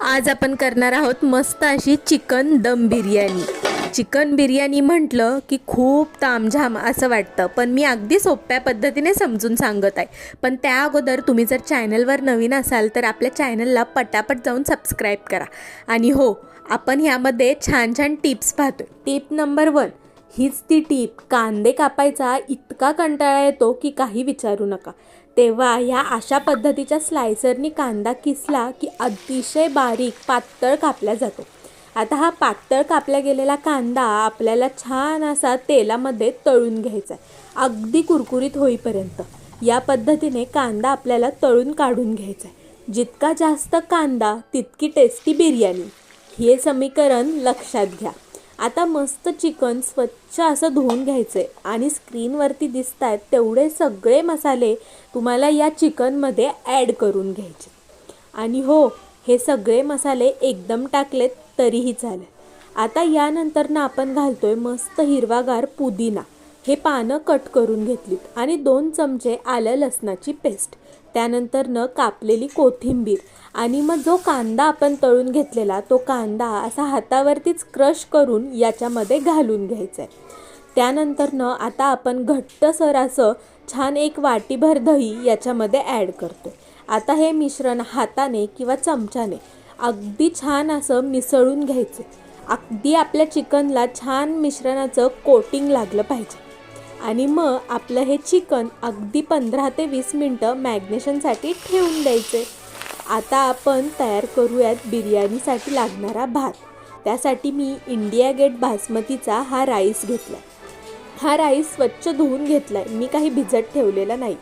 आज आपण करणार आहोत मस्त अशी चिकन दम बिर्याणी। चिकन बिर्याणी म्हटलं की खूप तामझाम असं वाटतं, पण मी अगदी सोप्या पद्धतीने समजून सांगत आहे। पण त्या अगोदर तुम्ही जर चॅनलवर नवीन असाल तर आपल्या चॅनलला पटापट जाऊन सबस्क्राईब करा। आणि हो, आपण ह्यामध्ये छान छान टिप्स पाहतोय। टिप नंबर 1 हीच ती टिप, कांदे कापायचा इतका कंटाळा येतो की काही विचारू नका। तेव्हा ह्या अशा पद्धतीच्या स्लायसरनी कांदा किसला की अतिशय बारीक पातळ कापला जातो। आता हा पातळ कापला गेलेला कांदा आपल्याला छान असा तेलामध्ये तळून घ्यायचा आहे, अगदी कुरकुरीत होईपर्यंत। या पद्धतीने कांदा आपल्याला तळून काढून घ्यायचा आहे। जितका जास्त कांदा तितकी टेस्टी बिर्याणी, हे समीकरण लक्षात घ्या। आता मस्त चिकन स्वच्छ असं धुवून घ्यायचं आहे आणि स्क्रीनवरती दिसत आहेत तेवढे सगळे मसाले तुम्हाला या चिकनमध्ये ॲड करून घ्यायचे। आणि हो, हे सगळे मसाले एकदम टाकलेत तरीही चालेल। आता यानंतर आपण घालतोय मस्त हिरवागार पुदिना, हे पानं कट करून घेतलीत आणि 2 चमचे आलं लसणाची पेस्ट, त्यानंतर कापलेली कोथिंबीर आणि मग जो कांदा आपण तळून घेतलेला तो कांदा असा हातावरतीच क्रश करून याच्यामध्ये घालून घ्यायचा आहे। त्यानंतर आता आपण घट्टसर असं छान एक वाटीभर दही याच्यामध्ये ॲड करतो। आता हे मिश्रण हाताने किंवा चमच्याने अगदी छान असं मिसळून घ्यायचं। अगदी आपल्या चिकनला छान मिश्रणाचं कोटिंग लागलं पाहिजे। आणि मग आपलं हे चिकन अगदी 15 ते 20 मिनटं मॅग्नेशनसाठी ठेवून द्यायचे। आता आपण तयार करूयात बिर्याणीसाठी लागणारा भात। त्यासाठी मी इंडिया गेट बासमतीचा हा राईस घेतला। हा राईस स्वच्छ धुवून घेतला आहे, मी काही भिजत ठेवलेला नाही।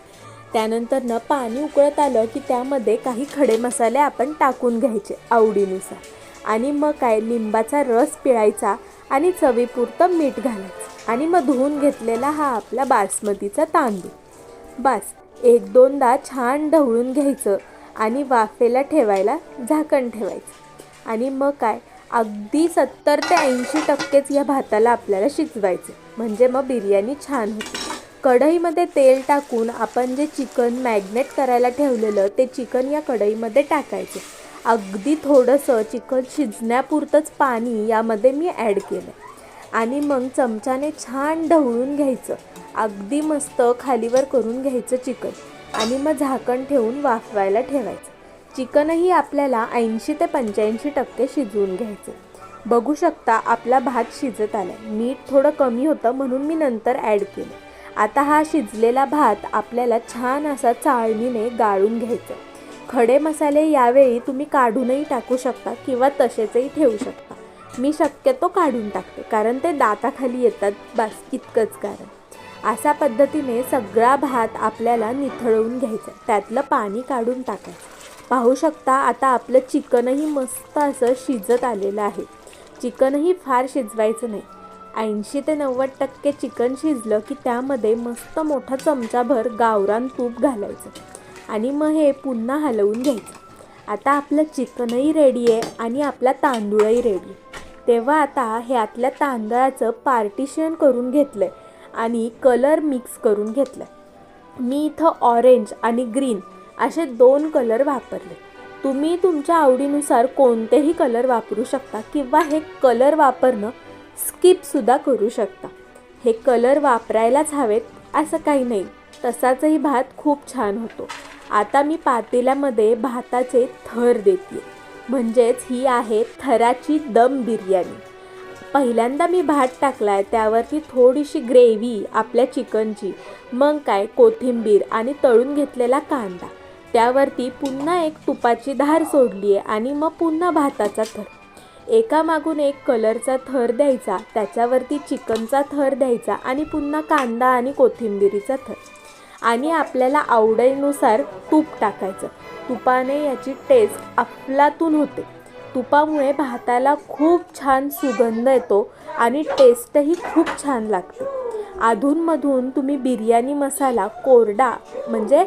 त्यानंतर पाणी उकळत आलं की त्यामध्ये काही खडे मसाले आपण टाकून घ्यायचे आवडीनुसार। आणि मग लिंबाचा रस पिळायचा आणि चवीपुरतं मीठ घालायचं आणि मग धुवून घेतलेला हा आपला बासमतीचा तांदूळ बस 1-2दा छान ढवळून घ्यायचं आणि वाफेला ठेवायला झाकण ठेवायचं। आणि मग अगदी 70 ते 80% या भाताला आपल्याला शिजवायचं, म्हणजे मग बिर्याणी छान होते। कढईमध्ये तेल टाकून आपण जे चिकन मॅग्नेट करायला ठेवलेलं ते चिकन या कढईमध्ये टाकायचं। अगदी थोडंसं चिकन शिजण्यापुरतंच पाणी यामध्ये मी ॲड केलं आणि मग चमच्याने छान ढवळून घ्यायचं, अगदी मस्त खालीवर करून घ्यायचं चिकन आणि मग झाकण ठेवून वाफवायला ठेवायचं। चिकनही आपल्याला 80 ते 85% शिजवून घ्यायचं। बघू शकता आपला भात शिजत आला, मीठ थोडं कमी होतं म्हणून मी नंतर ॲड केलं। आता हा शिजलेला भात आपल्याला छान असा चाळणीने गाळून घ्यायचा। खडे मसाले यावेळी तुम्ही काढूनही टाकू शकता किंवा तसेचही ठेवू शकता। मी शक्यतो काढून टाकते कारण ते दाताखाली येतात, बस इतकंच कारण। अशा पद्धतीने सगळा भात आपल्याला निथळवून घ्यायचा, त्यातलं पाणी काढून टाकायचं। पाहू शकता आता आपलं चिकनही मस्त असं शिजत आलेलं आहे। चिकनही फार शिजवायचं नाही, 80 ते 90% चिकन शिजलं की त्यामध्ये मस्त मोठा चमचाभर गावरान तूप घालायचं आणि मग हे पुन्हा हलवून घ्यायचं। आता आपलं चिकनही रेडी आहे आणि आपला तांदूळही रेडी आहे। तेव्हा आता ह्यातल्या तांदळाचं पार्टिशन करून घेतलं आहे आणि कलर मिक्स करून घेतला आहे। मी इथं ऑरेंज आणि ग्रीन असे 2 कलर वापरले। तुम्ही तुमच्या आवडीनुसार कोणतेही कलर वापरू शकता किंवा हे कलर वापरणं स्किपसुद्धा करू शकता। हे कलर वापरायलाच हवेत असं काही नाही, तसाचही भात खूप छान होतो। आता मी पातेल्यामध्ये भाताचे थर देते, म्हणजेच ही आहे थराची दम बिर्याणी। पहिल्यांदा मी भात टाकलाय, त्यावरती थोडीशी ग्रेव्ही आपल्या चिकनची, मग कोथिंबीर आणि तळून घेतलेला कांदा, त्यावरती पुन्हा एक तुपाची धार सोडली आहे आणि मग पुन्हा भाताचा थर, एकामागून एक कलरचा थर द्यायचा, त्याच्यावरती चिकनचा थर द्यायचा आणि पुन्हा कांदा आणि कोथिंबीरीचा थर आणि आपल्याला आवडीनुसार तूप टाकायचं। तुपाने याची टेस्ट अफलातून होते। तुपामुळे भाताला खूप छान सुगंध येतो आणि टेस्टही खूप छान लागते। अधूनमधून तुम्ही बिर्याणी मसाला कोरडा म्हणजे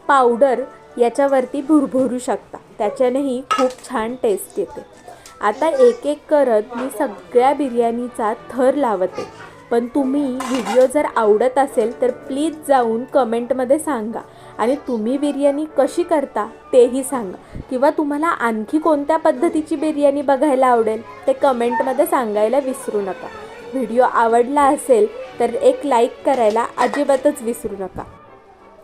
पावडर याच्यावरती भुरभुरू शकता, त्याच्यानेही खूप छान टेस्ट येते। आता एक एक करत मी सगळ्या बिर्याणीचा थर लावते, पण तुम्ही व्हिडिओ जर आवडत असेल तर प्लीज जाऊन कमेंटमध्ये सांगा आणि तुम्ही बिर्याणी कशी करता तेही सांगा, किंवा तुम्हाला आणखी कोणत्या पद्धतीची बिर्याणी बघायला आवडेल ते कमेंटमध्ये सांगायला विसरू नका. व्हिडिओ आवडला असेल तर एक लाईक करायला अजिबातच विसरू नका.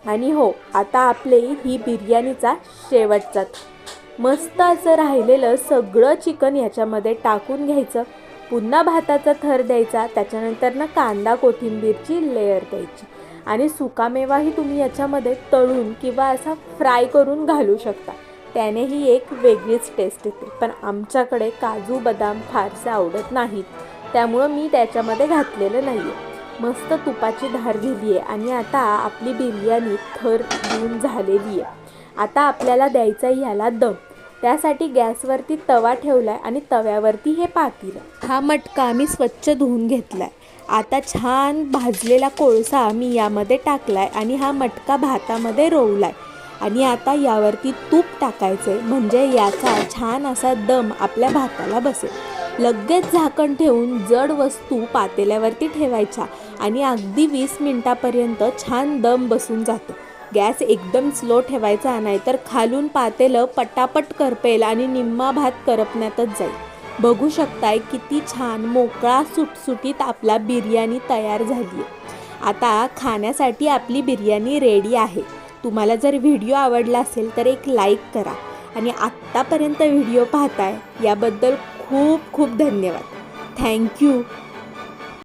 आणि हो, आता आपले ही बिर्याणीचा शेवटचा मस्त असं राहिलेलं सगळं चिकन याच्यामध्ये टाकून घ्यायचं. पुन्हा भाताचा थर द्यायचा, त्याच्यानंतर कांदा कोथिंबीरची लेयर द्यायची आणि सुकामेवाही तुम्ही याच्यामध्ये तळून किंवा असा फ्राय करून घालू शकता. त्यानेही एक वेगळीच टेस्ट येते. पण आमच्याकडे काजू बदाम फारसे आवडत नाहीत, त्यामुळं मी त्याच्यामध्ये घातलेलं नाही आहे. मस्त तुपाची धार दिली आहे आणि आता आपली बिर्याणी थर देऊन झालेली आहे. आता आपल्याला द्यायचा आहे याला दम. त्यासाठी गॅसवरती तवा ठेवला आहे आणि तव्यावरती हे पातेलं. हा मटका मी स्वच्छ धुवून घेतला आहे. आता छान भाजलेला कोळसा मी यामध्ये टाकला आहे आणि हा मटका भातामध्ये रोवला आहे. आणि आता यावरती तूप टाकायचं आहे, म्हणजे याचा छान असा दम आपल्या भाताला बसेल. लगेच झाकण ठेवून जड वस्तू पातेल्यावरती ठेवायच्या आणि अगदी 20 मिनिटापर्यंत छान दम बसून जातो. गॅस एकदम स्लो ठेवायचा, नाहीतर खालून पातेलं पटापट करपेल आणि निम्मा भात करपण्यातच जाईल. बघू शकताय किती छान मोकळा सुटसुटीत आपला बिर्याणी तयार झाली आहे. आता खाण्यासाठी आपली बिर्याणी रेडी आहे. तुम्हाला जर व्हिडिओ आवडला असेल तर एक लाईक करा आणि आत्तापर्यंत व्हिडिओ पाहताय याबद्दल खूप खूप धन्यवाद. थँक्यू.